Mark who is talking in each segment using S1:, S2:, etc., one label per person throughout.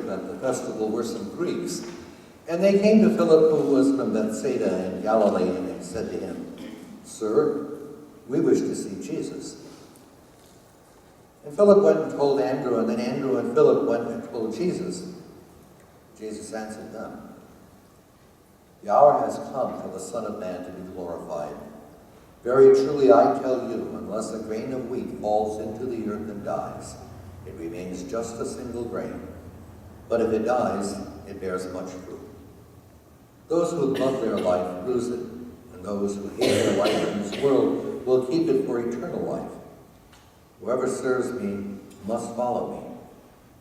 S1: Richmond, the festival, were some Greeks. And they came to Philip, who was from Bethsaida in Galilee, and they said to him, "Sir, we wish to see Jesus." And Philip went and told Andrew, and then Andrew and Philip went and told Jesus. Jesus answered them, "The hour has come for the Son of Man to be glorified. Very truly I tell you, unless a grain of wheat falls into the earth and dies, it remains just a single grain. But if it dies, it bears much fruit. Those who love their life lose it, and those who hate their life in this world will keep it for eternal life. Whoever serves me must follow me,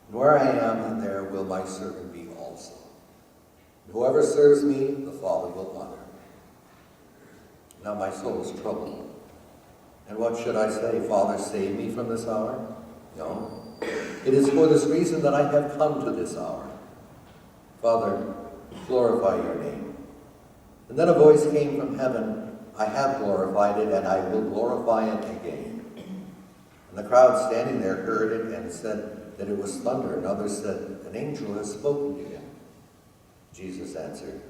S1: and where I am, there will my servant be also. And whoever serves me, the Father will honor. Now my soul is troubled. And what should I say? Father, save me from this hour? No. It is for this reason that I have come to this hour. Father, glorify your name." And then a voice came from heaven, "I have glorified it, and I will glorify it again." And the crowd standing there heard it and said that it was thunder, and others said, "An angel has spoken to him." Jesus answered,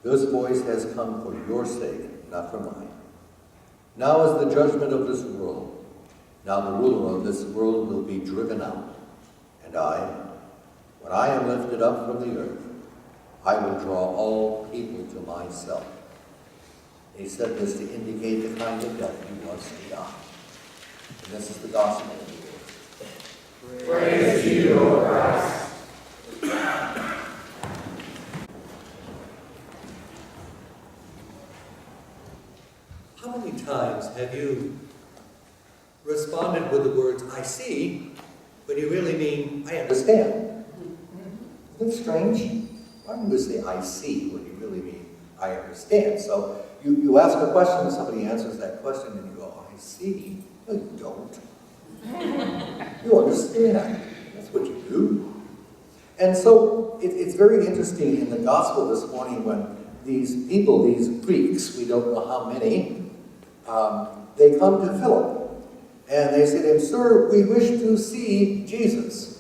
S1: "This voice has come for your sake, not for mine. Now is the judgment of this world. Now the ruler of this world will be driven out. And I, when I am lifted up from the earth, I will draw all people to myself." He said this to indicate the kind of death he was to die. And this is the gospel of the Lord.
S2: Praise to you, O Christ.
S1: How many times have you responded with the words, "I see," when you really mean, "I understand"? Isn't it strange? Why don't you say, "I see," when you really mean, "I understand"? So you ask a question, and somebody answers that question, and you go, "I see." No, you don't. You understand. That's what you do. And so it's very interesting in the gospel this morning when these people, these Greeks, we don't know how many, they come to Philip. And they say to him, "Sir, we wish to see Jesus."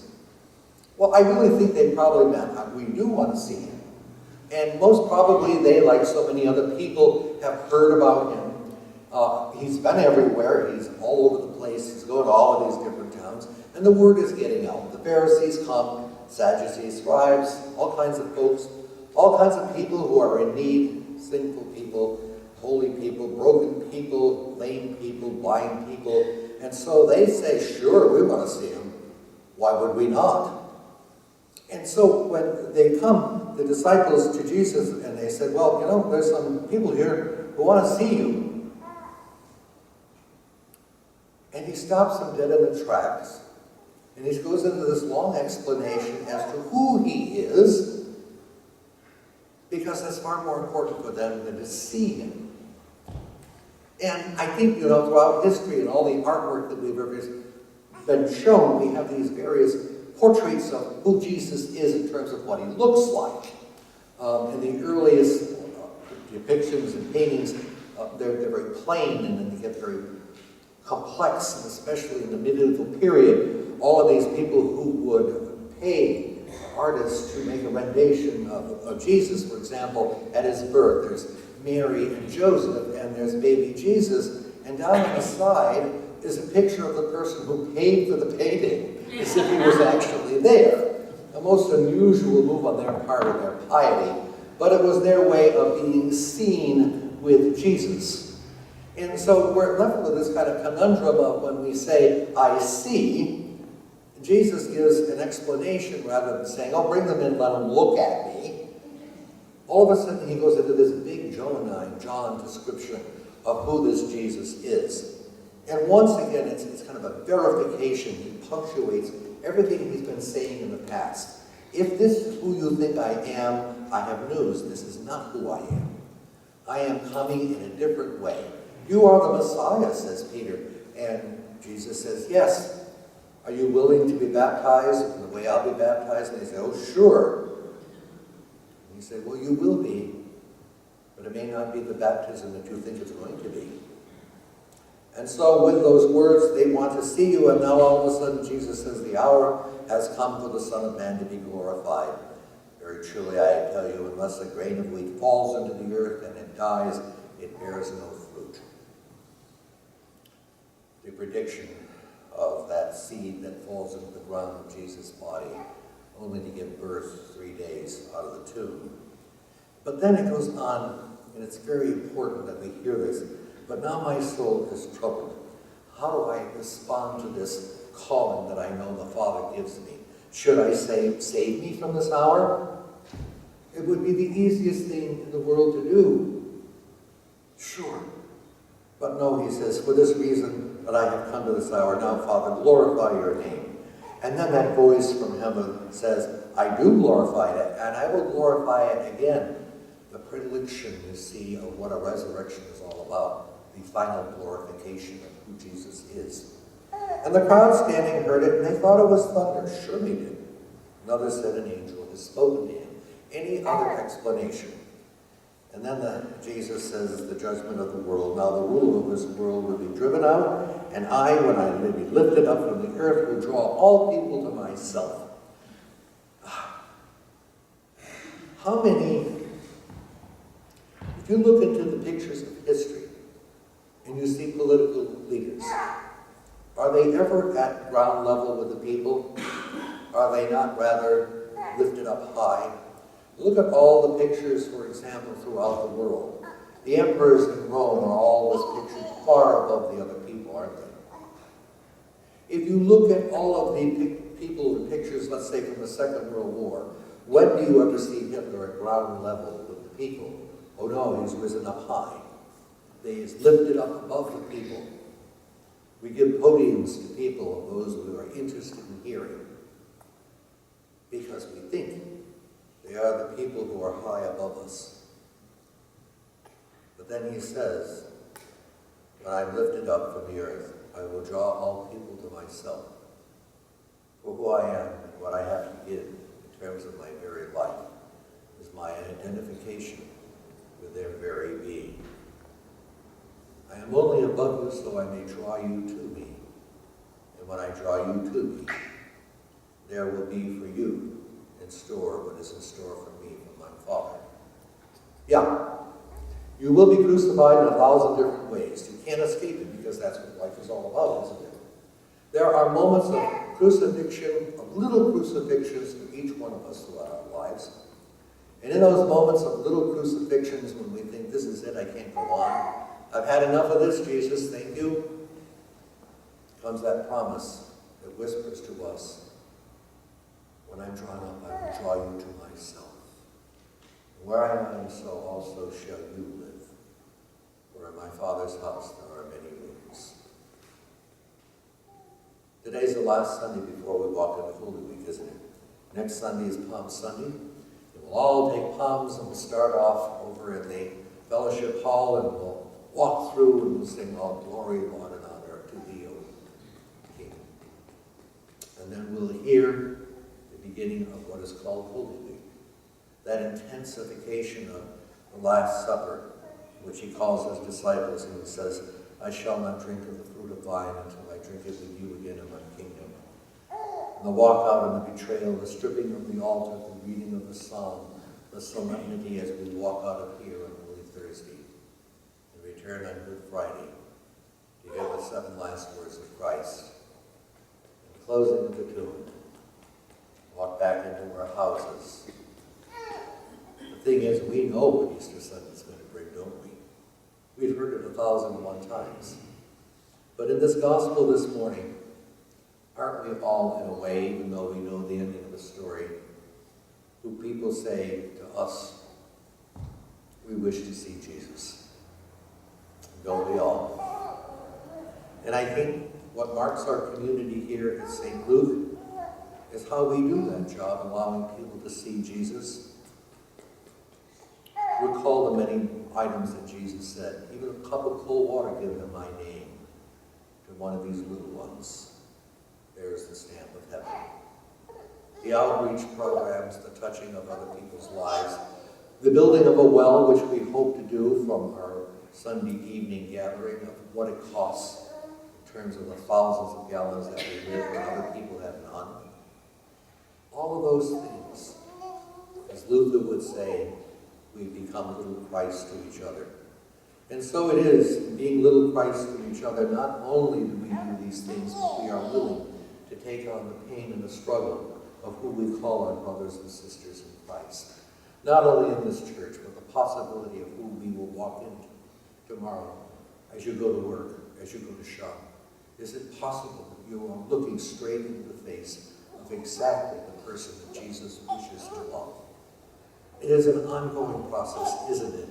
S1: Well, I really think they probably meant, we do want to see him. And most probably they, like so many other people, have heard about him. He's been everywhere. He's all over the place. He's going to all of these different towns. And the word is getting out. The Pharisees come, Sadducees, scribes, all kinds of folks, all kinds of people who are in need, sinful people, holy people, broken people, lame people, blind people. And so they say, "Sure, we want to see him. Why would we not?" And so when they come, the disciples, to Jesus, and they said, "Well, there's some people here who want to see you." And he stops them dead in the tracks, and he goes into this long explanation as to who he is, because that's far more important for them than to see him. And I think, throughout history and all the artwork that we've ever been shown, we have these various portraits of who Jesus is in terms of what he looks like. In the earliest depictions and paintings, they're very plain, and then they get very complex, and especially in the medieval period, all of these people who would pay artists to make a rendition of Jesus, for example, at his birth. There's Mary and Joseph, and there's baby Jesus, and down on the side is a picture of the person who paid for the painting, as if he was actually there. A most unusual move on their part of their piety, but it was their way of being seen with Jesus. And so we're left with this kind of conundrum of when we say, "I see," Jesus gives an explanation rather than saying, "Oh, bring them in, let them look at me." All of a sudden he goes into this big John description of who this Jesus is. And once again, it's kind of a verification. He punctuates everything he's been saying in the past. If this is who you think I am, I have news. This is not who I am. I am coming in a different way. "You are the Messiah," says Peter. And Jesus says, "Yes. Are you willing to be baptized in the way I'll be baptized?" And they say, "Oh, sure." And he said, "Well, you will be, but it may not be the baptism that you think it's going to be." And so with those words, "They want to see you," and now all of a sudden Jesus says, "The hour has come for the Son of Man to be glorified. Very truly I tell you, unless a grain of wheat falls into the earth and it dies, it bears no fruit. The prediction of that seed that falls into the ground of Jesus' body, only to give birth 3 days out of the tomb. But then it goes on, and it's very important that we hear this. But now my soul is troubled. How do I respond to this calling that I know the Father gives me? Should I say, save me from this hour? It would be the easiest thing in the world to do. Sure. But no, he says, for this reason that I have come to this hour, now, Father, glorify your name. And then that voice from heaven says, I do glorify it, and I will glorify it again. The predilection, you see, of what a resurrection is all about, the final glorification of who Jesus is. And the crowd standing heard it, and they thought it was thunder. Surely did. Another said, an angel has spoken to him. Any other explanation? And then Jesus says, the judgment of the world. Now the ruler of this world will be driven out, and I, when I will be lifted up from the earth, will draw all people to myself. How many, if you look into the pictures of history, and you see political leaders, are they ever at ground level with the people? Are they not rather lifted up high? Look at all the pictures, for example, throughout the world. The emperors in Rome are always pictured far above the other people, aren't they? If you look at all of the people in pictures, let's say from the Second World War, when do you ever see Hitler at ground level with the people? Oh no, he's risen up high. He's lifted up above the people. We give podiums to people, those who are interested in hearing, because we think they are the people who are high above us. But then he says, when I'm lifted up from the earth, I will draw all people to myself. For who I am and what I have to give in terms of my very life is my identification with their very being. I am only above you so I may draw you to me. And when I draw you to me, there will be for you in store what is in store for me from my Father. Yeah, you will be crucified in 1,000 different ways. You can't escape it because that's what life is all about, isn't it? There are moments of crucifixion, of little crucifixions for each one of us throughout our lives. And in those moments of little crucifixions when we think, this is it, I can't go on, I've had enough of this, Jesus, thank you, comes that promise that whispers to us, when I'm drawn up, I will draw you to myself. And where I am, so also shall you live. For in my Father's house there are many rooms. Today's the last Sunday before we walk into Holy Week, isn't it? Next Sunday is Palm Sunday. And we'll all take palms and we'll start off over in the fellowship hall and we'll walk through and we'll sing all glory, Lord, and honor to thee, O King. And then we'll hear the beginning of what is called Holy Week, that intensification of the Last Supper, which he calls his disciples, and he says, I shall not drink of the fruit of vine until I drink it with you again in my kingdom. And the walk out and the betrayal, the stripping of the altar, the reading of the psalm, the solemnity as we walk out of here on Holy Thursday, and return on Good Friday to hear the 7 last words of Christ. And closing of the tomb, walk back into our houses. The thing is, we know what Easter Sunday is going to bring, don't we? We've heard it 1,001 times. But in this gospel this morning, aren't we all, in a way, even though we know the ending of the story, who people say to us, we wish to see Jesus? Don't we all? And I think what marks our community here at St. Luke is how we do that job, allowing people to see Jesus. Recall the many items that Jesus said. Even a cup of cold water, give them my name. To one of these little ones, there's the stamp of heaven. The outreach programs, the touching of other people's lives, the building of a well, which we hope to do from our Sunday evening gathering, of what it costs in terms of the thousands of gallons that we live when other people have none. All of those things, as Luther would say, we become little Christ to each other. And so it is, being little Christ to each other, not only do we do these things, but we are willing to take on the pain and the struggle of who we call our brothers and sisters in Christ. Not only in this church, but the possibility of who we will walk into tomorrow as you go to work, as you go to shop. Is it possible that you are looking straight into the face of exactly the person that Jesus wishes to love? It is an ongoing process, isn't it?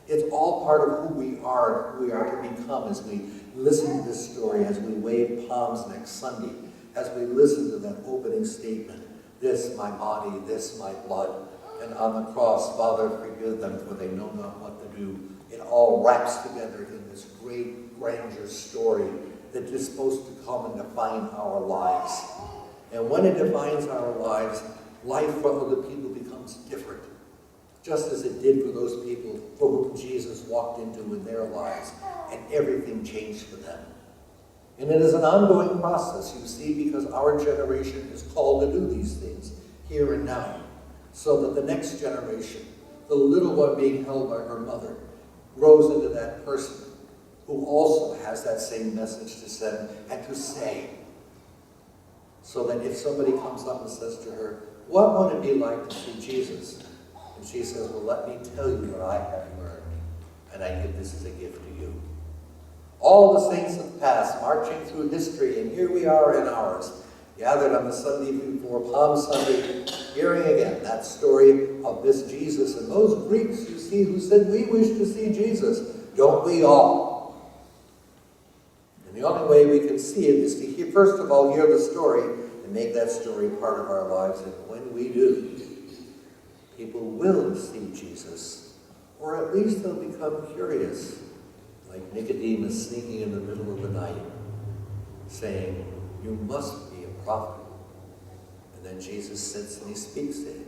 S1: It's all part of who we are to become as we listen to this story, as we wave palms next Sunday, as we listen to that opening statement, this my body, this my blood, and on the cross, Father, forgive them, for they know not what to do. It all wraps together in this great grandeur story that is supposed to come and define our lives. And when it defines our lives, life for other people becomes different, just as it did for those people for whom Jesus walked into in their lives, and everything changed for them. And it is an ongoing process, you see, because our generation is called to do these things here and now, so that the next generation, the little one being held by her mother, grows into that person who also has that same message to send and to say. So that if somebody comes up and says to her, what would it be like to see Jesus? And she says, well, let me tell you what I have learned, and I give this as a gift to you. All the saints of the past marching through history, and here we are in ours, gathered on the Sunday before Palm Sunday, hearing again that story of this Jesus. And those Greeks, you see, who said, we wish to see Jesus, don't we all? And the only way we can see it is to hear, first of all, hear the story and make that story part of our lives. And when we do, people will see Jesus, or at least they'll become curious, like Nicodemus sneaking in the middle of the night, saying, you must be a prophet. And then Jesus sits and he speaks to him.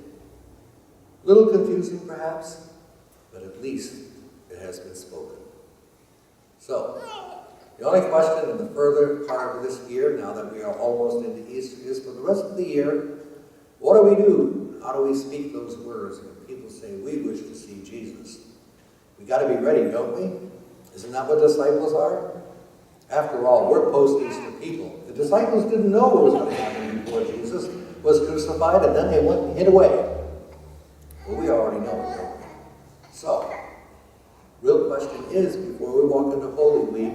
S1: A little confusing perhaps, but at least it has been spoken. So, the only question in the further part of this year, now that we are almost into Easter, is for the rest of the year, what do we do? How do we speak those words when people say, we wish to see Jesus? We got to be ready, don't we? Isn't that what disciples are? After all, we're post-Easter people. The disciples didn't know what was going to happen before Jesus was crucified, and then they went and hid away. Well, we already know it, don't we? So, real question is, before we walk into Holy Week,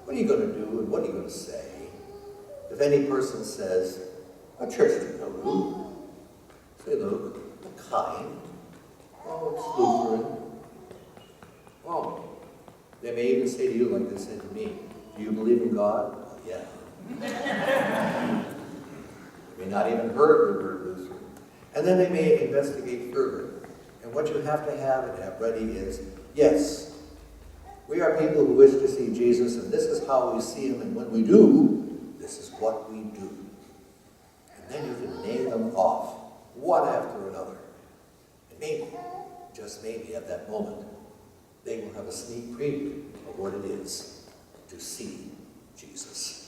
S1: what are you going to do and what are you going to say? If any person says, what church do you go to? Say, look, what kind? Oh, it's Lutheran. Oh, they may even say to you like they said to me, do you believe in God? Oh, yeah. They may not even heard the word Lutheran. And then they may investigate further. And what you have to have and have ready is, yes, we are people who wish to see Jesus, and this is how we see him, and when we do, this is what we do. And then you can name them off, one after another. And maybe, just maybe at that moment, they will have a sneak preview of what it is to see Jesus.